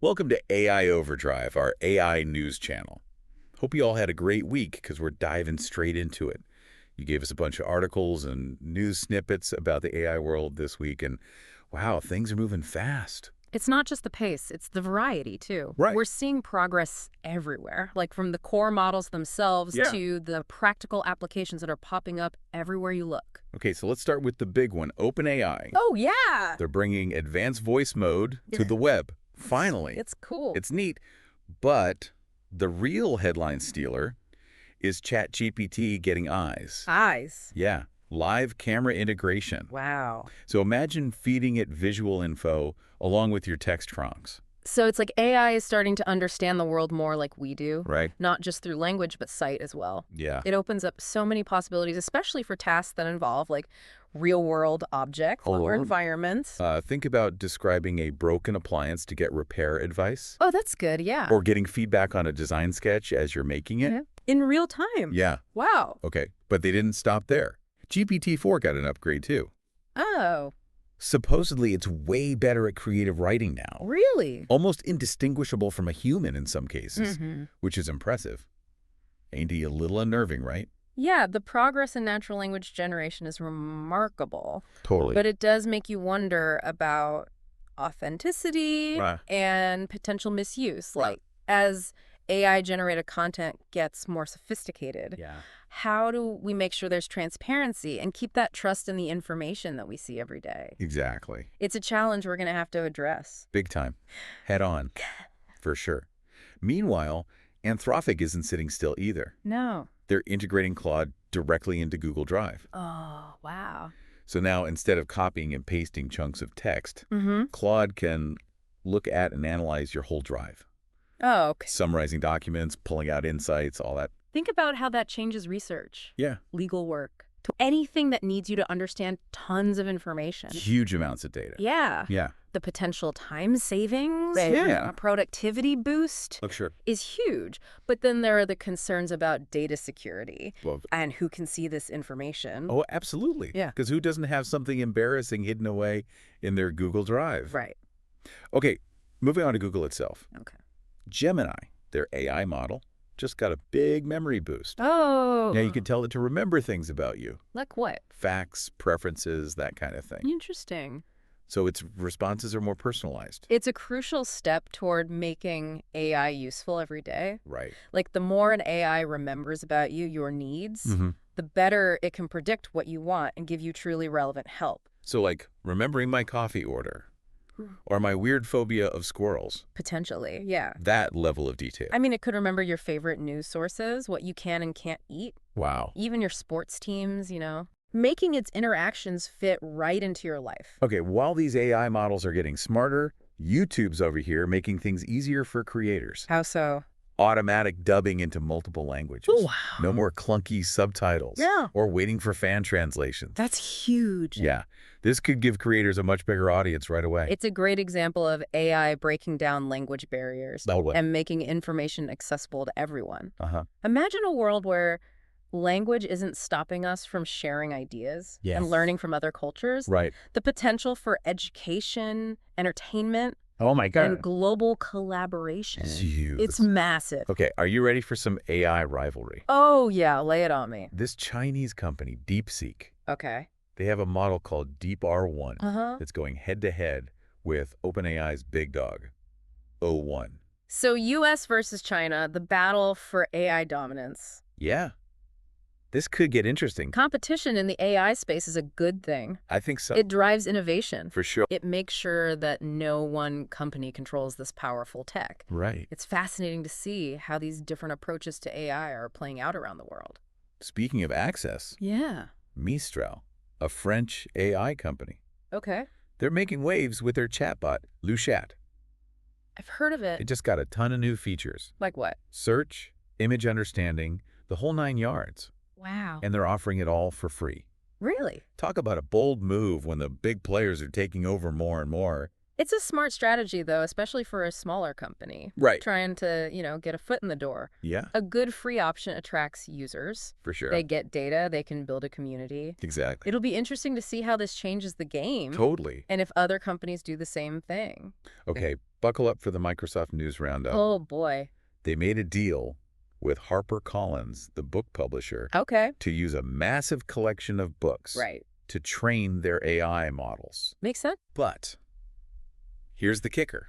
Welcome to AI Overdrive, our AI news channel. Hope you all had a great week because we're diving straight into it. You gave us a bunch of articles and news snippets about the AI world this week, and wow, things are moving fast. It's not just the pace, it's the variety, too. Right. We're seeing progress everywhere, like from the core models themselves to the practical applications that are popping up everywhere you look. Okay, so let's start with the big one, OpenAI. Oh, yeah! They're bringing advanced voice mode to the web. Finally. It's cool. It's neat, but the real headline stealer is ChatGPT getting eyes. Eyes. Yeah, live camera integration. Wow. So imagine feeding it visual info along with your text prompts. So it's like AI is starting to understand the world more like we do. Right. Not just through language, but sight as well. Yeah. It opens up so many possibilities, especially for tasks that involve, like, real-world objects or environments. Think about describing a broken appliance to get repair advice. Oh, that's good, yeah. Or getting feedback on a design sketch as you're making it. Yeah. In real time. Yeah. Wow. Okay, but they didn't stop there. GPT-4 got an upgrade too. Oh, Supposedly, it's way better at creative writing now. really? Almost indistinguishable from a human in some cases, Mm-hmm. which is impressive. Ain't he a little unnerving, right? Yeah, the progress in natural language generation is remarkable, Totally. but it does make you wonder about authenticity Right. and potential misuse. Right. Like, as AI-generated content gets more sophisticated, Yeah. how do we make sure there's transparency and keep that trust in the information that we see every day? Exactly. It's a challenge we're going to have to address. Big time. Head on. For sure. Meanwhile, Anthropic isn't sitting still either. No. They're integrating Claude directly into Google Drive. Oh, wow. So now, instead of copying and pasting chunks of text, Mm-hmm. Claude can look at and analyze your whole drive, Oh, okay. summarizing documents, pulling out insights, all that. Think about how that changes research, Yeah. legal work, to anything that needs you to understand tons of information. Huge amounts of data. Yeah. Yeah. The potential time savings, Yeah. a productivity boost Look, sure. is huge. But then there are the concerns about data security Well, and who can see this information. oh, absolutely. Yeah. Because who doesn't have something embarrassing hidden away in their Google Drive? Right. Okay, moving on to Google itself. Okay. Gemini, their AI model, just got a big memory boost. Oh. Now you can tell it to remember things about you. Like what? Facts, preferences, that kind of thing. Interesting. So its responses are more personalized. It's a crucial step toward making AI useful every day. Right. Like, the more an AI remembers about you, your needs, the better it can predict what you want and give you truly relevant help. So like remembering my coffee order or my weird phobia of squirrels. Potentially, yeah. That level of detail. I mean, it could remember your favorite news sources, what you can and can't eat, Wow. even your sports teams, making its interactions fit right into your life. Okay, while these AI models are getting smarter, YouTube's over here making things easier for creators. How so? Automatic dubbing into multiple languages. Oh, wow. No more clunky subtitles. Yeah. Or waiting for fan translations. That's huge. Yeah. This could give creators a much bigger audience right away. It's a great example of AI breaking down language barriers Totally. and making information accessible to everyone. Uh-huh. Imagine a world where language isn't stopping us from sharing ideas Yes. and learning from other cultures. Right. The potential for education, entertainment, Oh my and global collaboration. It's huge. It's massive. Okay, are you ready for some AI rivalry? Oh, yeah, lay it on me. This Chinese company, DeepSeek, Okay. they have a model called DeepR1 Uh-huh. that's going head-to-head with OpenAI's big dog, O1. So US versus China, the battle for AI dominance. Yeah. This could get interesting. Competition in the AI space is a good thing. I think so. It drives innovation. For sure. It makes sure that no one company controls this powerful tech. Right. It's fascinating to see how these different approaches to AI are playing out around the world. Speaking of access, Yeah. Mistral, a French AI company, Okay. they're making waves with their chatbot, Luchat. I've heard of It it. just got a ton of new features. Like what? Search, image understanding, the whole 9 yards. Wow. And they're offering it all for free. Really? Talk about a bold move when the big players are taking over more and more. It's a smart strategy, though, especially for a smaller company. Right. Trying to, get a foot in the door. Yeah, A good free option attracts users. for sure. They get data. They can build a community. Exactly. It'll be interesting to see how this changes the game. Totally. And if other companies do the same thing. Okay, buckle up for the Microsoft News Roundup. Oh, boy. They made a deal with HarperCollins, the book publisher, Okay. to use a massive collection of books Right. to train their AI models. Makes sense. But here's the kicker.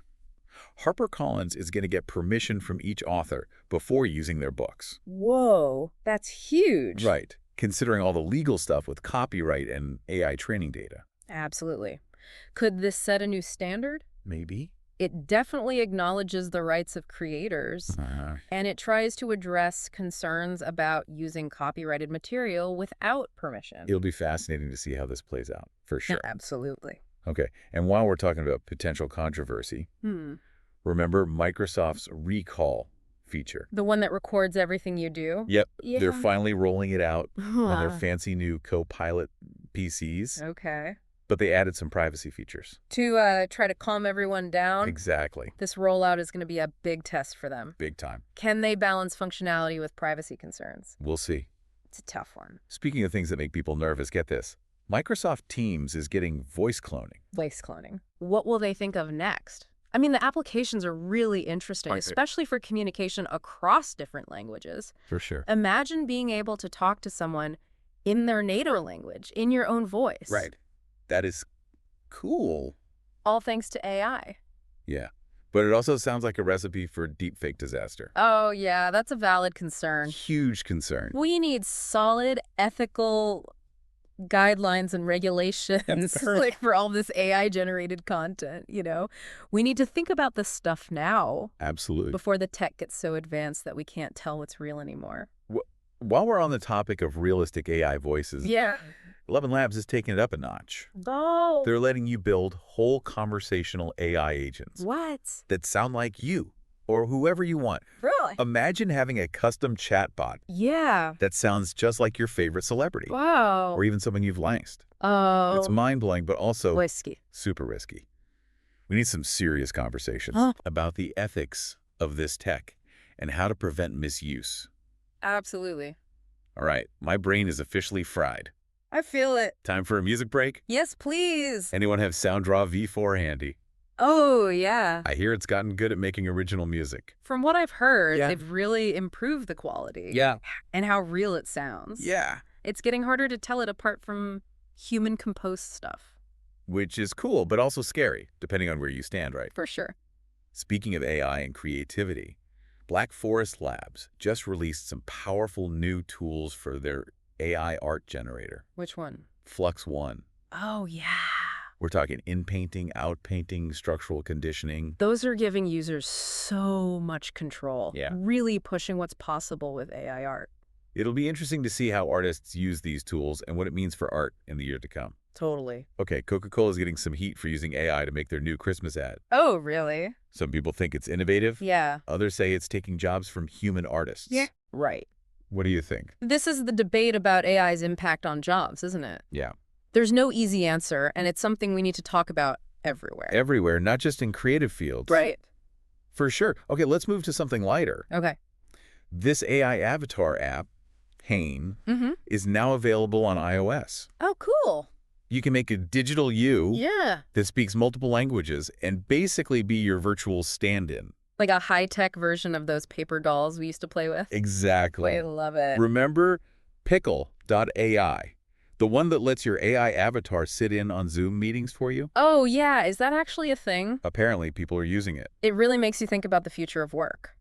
HarperCollins is going to get permission from each author before using their books. Whoa. That's huge. Right, considering all the legal stuff with copyright and AI training data. Absolutely. Could this set a new standard? Maybe. It definitely acknowledges the rights of creators, and it tries to address concerns about using copyrighted material without permission. It'll be fascinating to see how this plays out, for sure. Absolutely. Okay, and while we're talking about potential controversy, remember Microsoft's recall feature? The one that records everything you do? Yep, Yeah. they're finally rolling it out on their fancy new Copilot PCs, Okay. but they added some privacy features. To try to calm everyone down? Exactly. This rollout is going to be a big test for them. Big time. Can they balance functionality with privacy concerns? We'll see. It's a tough one. Speaking of things that make people nervous, get this. Microsoft Teams is getting voice cloning. Voice cloning. What will they think of next? I mean, the applications are really interesting, especially for communication across different languages. For sure. Imagine being able to talk to someone in their native language, in your own voice. Right. That is cool. All thanks to AI. Yeah. But it also sounds like a recipe for deepfake disaster. Oh, yeah, that's a valid concern. Huge concern. We need solid ethical guidelines and regulations like for all this AI-generated content, We need to think about this stuff now. Absolutely. Before the tech gets so advanced that we can't tell what's real anymore. While we're on the topic of realistic AI voices, Yeah. 11 Labs is taking it up a notch. Oh. They're letting you build whole conversational AI agents What? that sound like you or whoever you want. Really? Imagine having a custom chatbot Yeah. that sounds just like your favorite celebrity Wow. or even someone you've liked. Oh. It's mind-blowing, but also Whiskey. super risky. We need some serious conversations about the ethics of this tech and how to prevent misuse. Absolutely. All right, my brain is officially fried. I feel it. Time for a music break? Yes, please. Anyone have SoundDraw V4 handy? Oh, yeah. I hear it's gotten good at making original music. From what I've heard, Yeah. they've really improved the quality. Yeah. And how real it sounds. Yeah. It's getting harder to tell it apart from human-composed stuff. Which is cool, but also scary, depending on where you stand, right? For sure. Speaking of AI and creativity, Black Forest Labs just released some powerful new tools for their AI art generator. Which one? Flux One. Oh, yeah. We're talking in-painting, out-painting, structural conditioning. Those are giving users so much control. Yeah. Really pushing what's possible with AI art. It'll be interesting to see how artists use these tools and what it means for art in the year to come. Totally. Okay, Coca-Cola is getting some heat for using AI to make their new Christmas ad. Oh, really? Some people think it's innovative. Yeah. Others say it's taking jobs from human artists. Yeah. Right. What do you think? This is the debate about AI's impact on jobs, isn't it? Yeah. There's no easy answer, and it's something we need to talk about everywhere. Everywhere, not just in creative fields. Right. For sure. Okay, let's move to something lighter. Okay. This AI avatar app, HeyGen, is now available on iOS. Oh, cool. You can make a digital you Yeah. that speaks multiple languages and basically be your virtual stand-in. Like a high-tech version of those paper dolls we used to play with. Exactly. I love it. Remember Pickle.ai, the one that lets your AI avatar sit in on Zoom meetings for you? Oh, yeah. Is that actually a thing? Apparently, people are using it. It really makes you think about the future of work.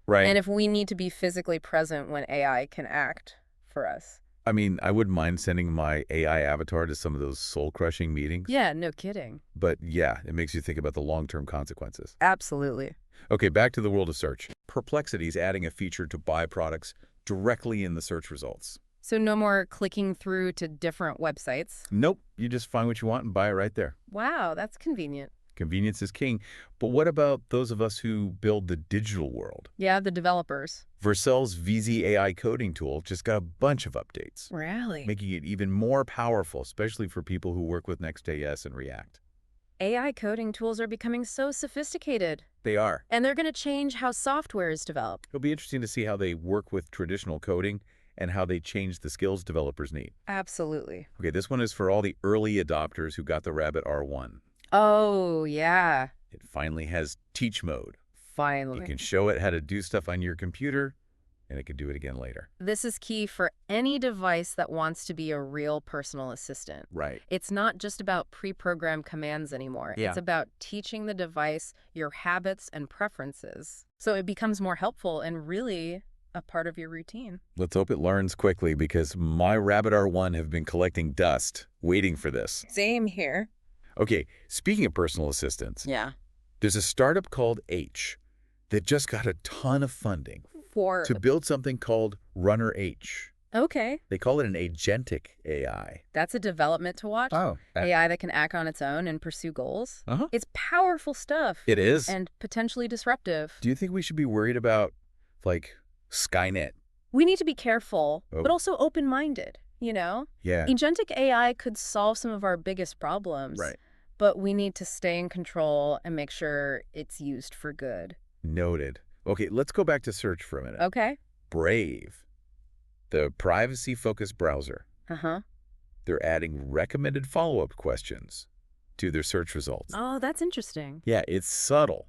Right. And if we need to be physically present when AI can act for us. I mean, I wouldn't mind sending my AI avatar to some of those soul-crushing meetings. Yeah, no kidding. But yeah, it makes you think about the long-term consequences. Absolutely. Okay, back to the world of search. Perplexity is adding a feature to buy products directly in the search results. So no more clicking through to different websites. Nope, you just find what you want and buy it right there. Wow, that's convenient. Convenience is king. But what about those of us who build the digital world? Yeah, the developers. Vercel's VZ AI coding tool just got a bunch of updates, Really? making it even more powerful, especially for people who work with Next.js and React. AI coding tools are becoming so sophisticated, They are. and they're going to change how software is developed. It'll be interesting to see how they work with traditional coding and how they change the skills developers need. Absolutely. Okay, this one is for all the early adopters who got the Rabbit R1. Oh, yeah. It finally has teach mode. Finally. You can show it how to do stuff on your computer, and it can do it again later. This is key for any device that wants to be a real personal assistant. Right. It's not just about pre-programmed commands anymore. Yeah. It's about teaching the device your habits and preferences. So it becomes more helpful and really a part of your routine. Let's hope it learns quickly because my Rabbit R1 have been collecting dust waiting for this. Same here. Okay, speaking of personal assistants, Yeah. there's a startup called H that just got a ton of funding For to build something called Runner H. Okay. They call it an agentic AI. That's a development to watch. Oh. AI that can act on its own and pursue goals. Uh-huh. It's powerful stuff. It is. And potentially disruptive. Do you think we should be worried about, like, Skynet? We need to be careful, Oh. but also open-minded, you know? Yeah. Agentic AI could solve some of our biggest problems. Right. But we need to stay in control and make sure it's used for good. Noted. Okay, let's go back to search for a minute. Okay. Brave, the privacy-focused browser. Uh-huh. They're adding recommended follow-up questions to their search results. Oh, that's interesting. Yeah, it's subtle,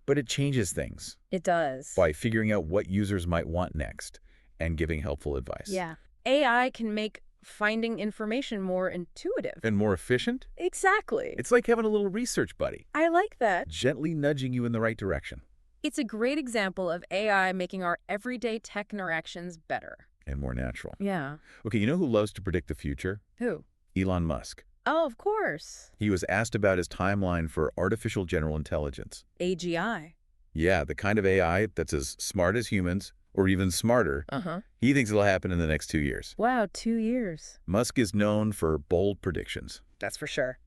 but it changes things It does. by figuring out what users might want next and giving helpful advice. Yeah. AI can make finding information more intuitive. And more efficient? Exactly. It's like having a little research buddy, I like that. gently nudging you in the right direction. It's a great example of AI making our everyday tech interactions better. And more natural. Yeah. Okay, you know who loves to predict the future? Who? Elon Musk. Oh, of course. He was asked about his timeline for artificial general intelligence. AGI. Yeah, the kind of AI that's as smart as humans, or even smarter. Uh-huh. He thinks it'll happen in the next 2 years. Wow, 2 years. Musk is known for bold predictions. That's for sure.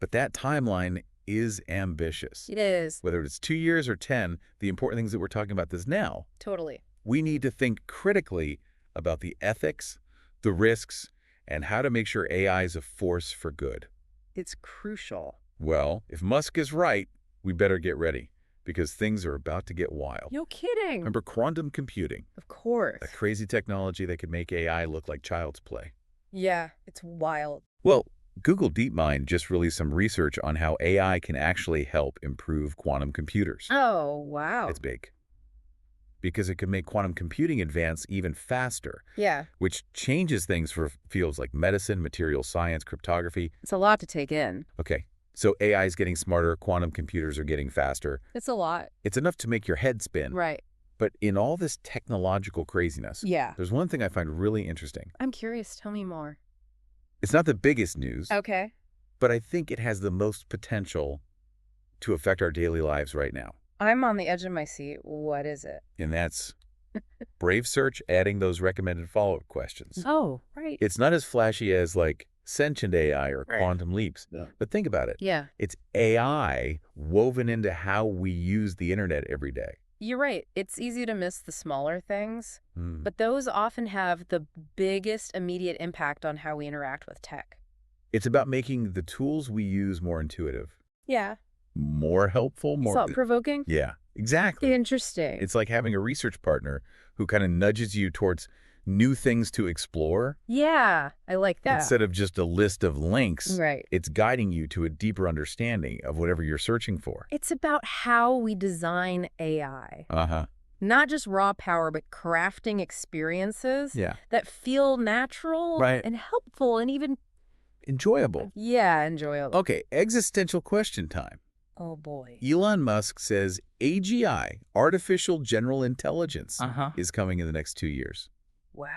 But that timeline is ambitious. It is. Whether it's 2 years or 10, the important things that we're talking about this now, Totally. we need to think critically about the ethics, the risks, and how to make sure AI is a force for good. It's crucial. Well, if Musk is right, we better get ready, because things are about to get wild. No kidding. Remember quantum computing, Of course. that crazy technology that could make AI look like child's play? Yeah, it's wild. Well, Google DeepMind just released some research on how AI can actually help improve quantum computers. Oh, wow. It's big. Because it can make quantum computing advance even faster, Yeah, which changes things for fields like medicine, material science, cryptography. it's a lot to take in. Okay, so AI is getting smarter, quantum computers are getting faster. It's a lot. It's enough to make your head spin. Right. But in all this technological craziness, Yeah. there's one thing I find really interesting. I'm curious. Tell me more. It's not the biggest news, Okay. but I think it has the most potential to affect our daily lives right now. I'm on the edge of my seat. What is it? And that's Brave Search adding those recommended follow-up questions. Oh, right. It's not as flashy as like sentient AI or Right. quantum leaps, but think about it. Yeah. It's AI woven into how we use the internet every day. You're right. It's easy to miss the smaller things, Hmm. but those often have the biggest immediate impact on how we interact with tech. It's about making the tools we use more intuitive, Yeah. more helpful, more... Thought-provoking? Yeah, exactly. Interesting. It's like having a research partner who kind of nudges you towards new things to explore. Yeah, I like that. Instead of just a list of links, Right. it's guiding you to a deeper understanding of whatever you're searching for. It's about how we design AI. Uh-huh. Not just raw power, but crafting experiences Yeah. that feel natural Right. and helpful and even, Enjoyable. yeah, enjoyable. Okay, existential question time. Oh, boy. Elon Musk says AGI, artificial general intelligence, Uh-huh. is coming in the next 2 years. Wow.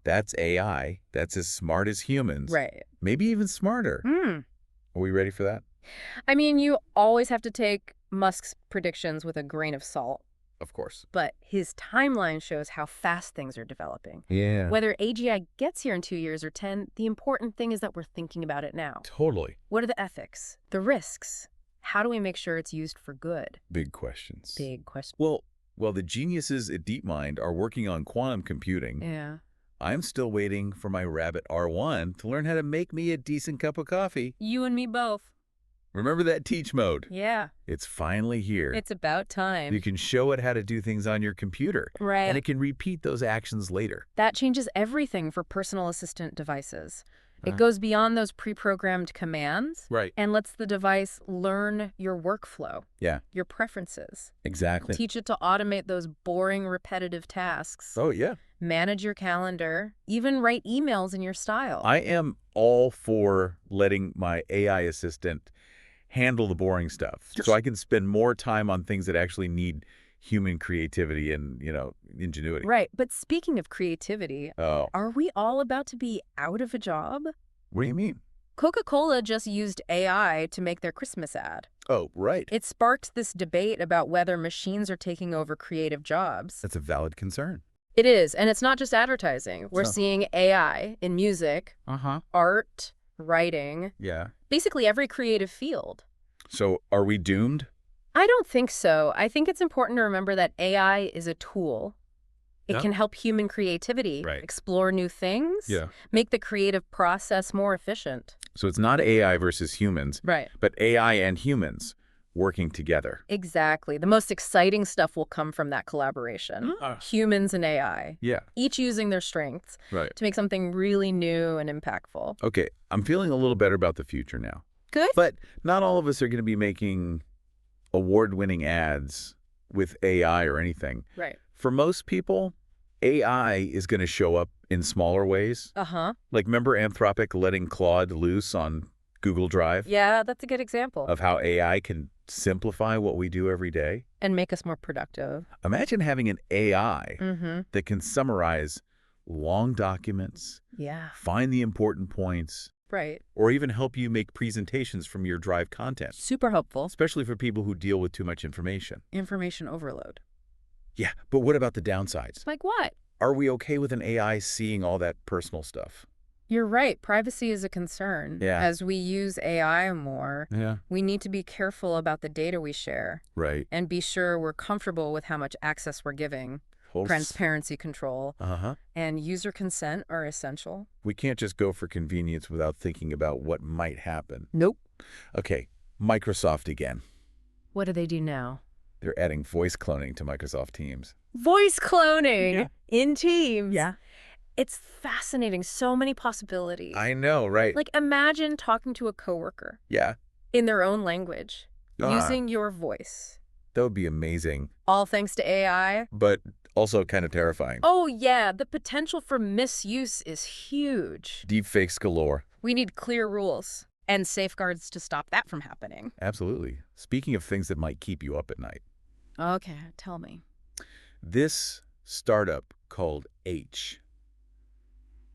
That's AI. That's as smart as humans. Right. Maybe even smarter. Hmm. Are we ready for that? I mean, you always have to take Musk's predictions with a grain of salt, Of course. but his timeline shows how fast things are developing. Yeah. Whether AGI gets here in 2 years or 10, the important thing is that we're thinking about it now. Totally. What are the ethics? The risks? How do we make sure it's used for good? Big questions. Big question. Well, the geniuses at DeepMind are working on quantum computing. Yeah. I'm still waiting for my Rabbit R1 to learn how to make me a decent cup of coffee. You and me both. Remember that teach mode? Yeah. It's finally here. It's about time. You can show it how to do things on your computer. Right. And it can repeat those actions later. That changes everything for personal assistant devices. It goes beyond those pre-programmed commands Right. and lets the device learn your workflow, Yeah, your preferences. exactly. Teach it to automate those boring, repetitive tasks. Oh, yeah. Manage your calendar, even write emails in your style. I am all for letting my AI assistant handle the boring stuff so I can spend more time on things that actually need human creativity and, ingenuity. Right. But speaking of creativity, Oh, are we all about to be out of a job? what do you mean? Coca-Cola just used AI to make their Christmas ad. Oh, right. It sparked this debate about whether machines are taking over creative jobs. That's a valid concern. It is, and it's not just advertising. We're No. seeing AI in music, art, writing, Yeah. basically every creative field. So are we doomed? I don't think so. I think it's important to remember that AI is a tool. It Yeah. can help human creativity, Right. explore new things, Yeah. make the creative process more efficient. So it's not AI versus humans, Right. but AI and humans working together. Exactly. The most exciting stuff will come from that collaboration. Humans and AI, Yeah. each using their strengths Right. to make something really new and impactful. Okay, I'm feeling a little better about the future now. Good. But not all of us are going to be making award-winning ads with AI or anything. Right. For most people, AI is going to show up in smaller ways. Uh-huh. Like, remember Anthropic letting Claude loose on Google Drive? Yeah, that's a good example. Of how AI can simplify what we do every day? And make us more productive. Imagine having an AI Mm-hmm. that can summarize long documents, Yeah. find the important points, Right. or even help you make presentations from your Drive content, Super helpful. especially for people who deal with too much information. Information overload. Yeah, but what about the downsides? Like what? Are we okay with an AI seeing all that personal stuff? You're right. Privacy is a concern. Yeah. As we use AI more, Yeah. we need to be careful about the data we share Right. and be sure we're comfortable with how much access we're giving. Transparency control Uh-huh. and user consent are essential. We can't just go for convenience without thinking about what might happen. Nope. Okay, Microsoft again. What do they do now? They're adding voice cloning to Microsoft Teams. Voice cloning Yeah. in Teams. Yeah. It's fascinating. So many possibilities. I know, right? Like, imagine talking to a coworker Yeah. in their own language, Ah. using your voice. That would be amazing, All thanks to AI. but also kind of terrifying. Oh, yeah. The potential for misuse is huge. Deepfakes galore. We need clear rules and safeguards to stop that from happening. Absolutely. Speaking of things that might keep you up at night, Okay, tell me. this startup called H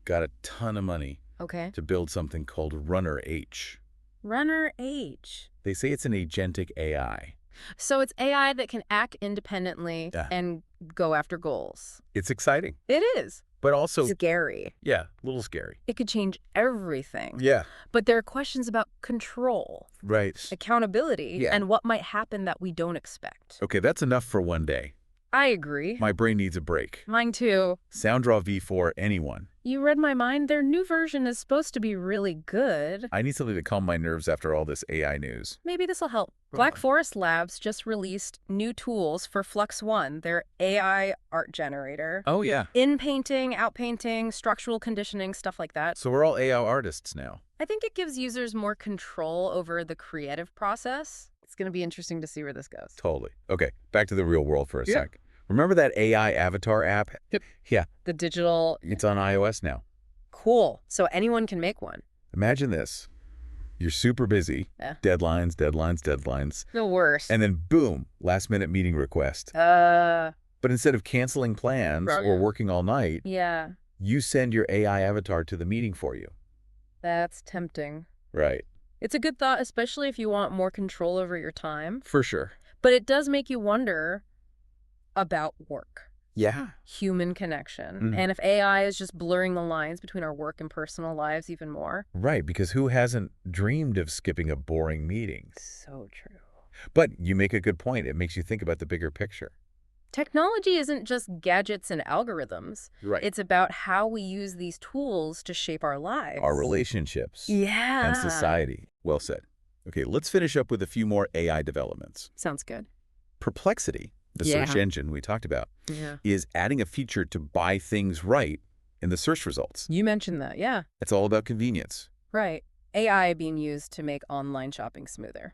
got a ton of money Okay. to build something called Runner H. Runner H. They say it's an agentic AI. So it's AI that can act independently Yeah. and go after goals. It's exciting, It is. but also, Scary. yeah, a little scary. It could change everything. Yeah. But there are questions about control, Right. accountability, Yeah. and what might happen that we don't expect. Okay, that's enough for one day. I agree. My brain needs a break. Mine too. Sounddraw V4, anyone. You read my mind. Their new version is supposed to be really good. I need something to calm my nerves after all this AI news. Maybe this will help. Go Black on. Forest Labs just released new tools for Flux One, their AI art generator. Oh, yeah. In-painting, out-painting, structural conditioning, stuff like that. So we're all AI artists now. I think it gives users more control over the creative process. It's going to be interesting to see where this goes. Totally. Okay, back to the real world for a Yeah. sec. Remember that AI avatar app? Yep. Yeah, The digital... it's on iOS now. Cool. So anyone can make one. Imagine this. You're super busy. Yeah. Deadlines. The worst. And then boom, last minute meeting request. But instead of canceling plans Right. or working all night, Yeah, you send your AI avatar to the meeting for you. that's tempting. Right. It's a good thought, especially if you want more control over your time. For sure. But it does make you wonder about work, Yeah. human connection, Mhm. and if AI is just blurring the lines between our work and personal lives even more. Right, because who hasn't dreamed of skipping a boring meeting? So true. But you make a good point. It makes you think about the bigger picture. Technology isn't just gadgets and algorithms. Right. It's about how we use these tools to shape our lives. Our relationships Yeah. and society. Well said. Okay, let's finish up with a few more AI developments. Sounds good. Perplexity, the Yeah. search engine we talked about, Yeah. is adding a feature to buy things right in the search results. You mentioned that, yeah. It's all about convenience. Right. AI being used to make online shopping smoother.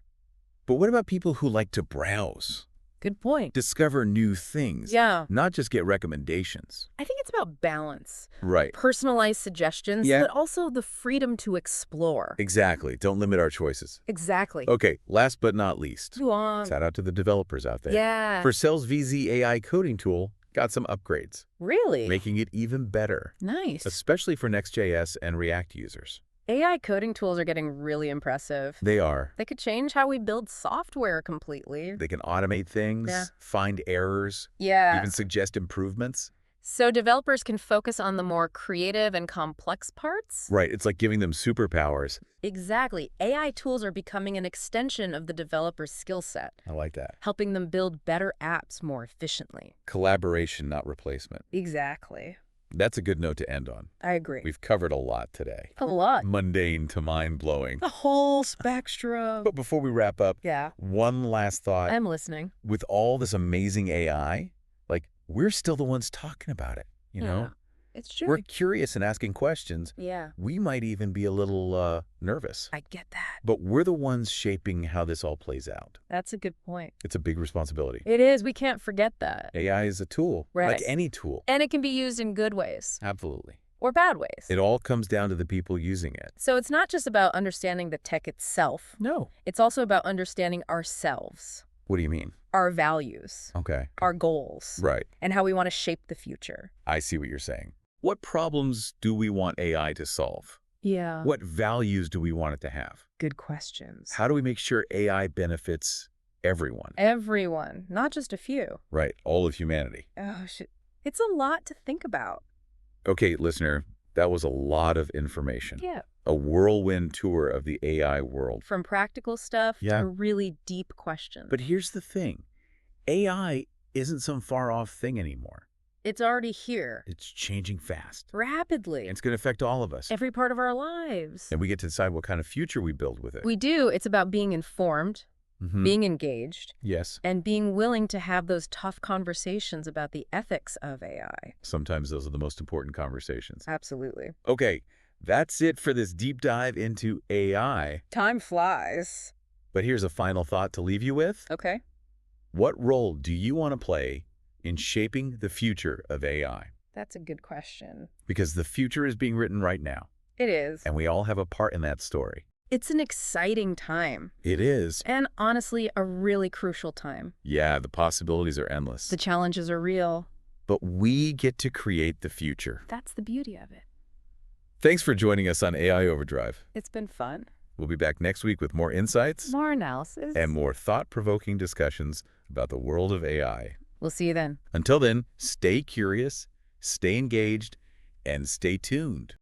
But what about people who like to browse, Good point. discover new things, Yeah. not just get recommendations? I think it's about balance. Right. Personalized suggestions, Yeah. but also the freedom to explore. Exactly. Don't limit our choices. Exactly. Okay, last but not least, Go on. shout out to the developers out there. Yeah. For Cell's VZ AI coding tool, got some upgrades, Really? making it even better, Nice. especially for Next.js and React users. AI coding tools are getting really impressive. They are. They could change how we build software completely. They can automate things, Yeah. find errors, Yeah. even suggest improvements. So developers can focus on the more creative and complex parts? Right, it's like giving them superpowers. Exactly. AI tools are becoming an extension of the developer's skill set, I like that. helping them build better apps more efficiently. Collaboration, not replacement. Exactly. That's a good note to end on. I agree. We've covered a lot today. A lot. Mundane to mind-blowing. The whole spectrum. But before we wrap up, Yeah. one last thought. I'm listening. With all this amazing AI, like, we're still the ones talking about it, you know? It's true. We're curious and asking questions. Yeah. We might even be a little nervous. I get that. But we're the ones shaping how this all plays out. That's a good point. It's a big responsibility. It is. We can't forget that. AI is a tool, Right. like any tool. And it can be used in good ways Absolutely. or bad ways. It all comes down to the people using it. So it's not just about understanding the tech itself. No. It's also about understanding ourselves, What do you mean? our values, Okay. our goals, Right. and how we want to shape the future. I see what you're saying. What problems do we want AI to solve? Yeah. What values do we want it to have? Good questions. How do we make sure AI benefits everyone? Everyone, not just a few. Right, all of humanity. Oh, shit. It's a lot to think about. Okay, listener, that was a lot of information. Yeah. A whirlwind tour of the AI world. From practical stuff Yeah. to really deep questions. But here's the thing. AI isn't some far-off thing anymore. It's already here. It's changing fast. Rapidly. And it's going to affect all of us. Every part of our lives. And we get to decide what kind of future we build with it. We do. It's about being informed, Mhm. being engaged, Yes. and being willing to have those tough conversations about the ethics of AI. Sometimes those are the most important conversations. Absolutely. Okay, that's it for this deep dive into AI. Time flies. But here's a final thought to leave you with. Okay. What role do you want to play in shaping the future of AI? That's a good question. Because the future is being written right now, It is. and we all have a part in that story. It's an exciting time. It is. And honestly, a really crucial time. Yeah, the possibilities are endless. The challenges are real. But we get to create the future. That's the beauty of it. Thanks for joining us on AI Overdrive. It's been fun. We'll be back next week with more insights More analysis. and more thought-provoking discussions about the world of AI. We'll see you then. Until then, stay curious, stay engaged, and stay tuned.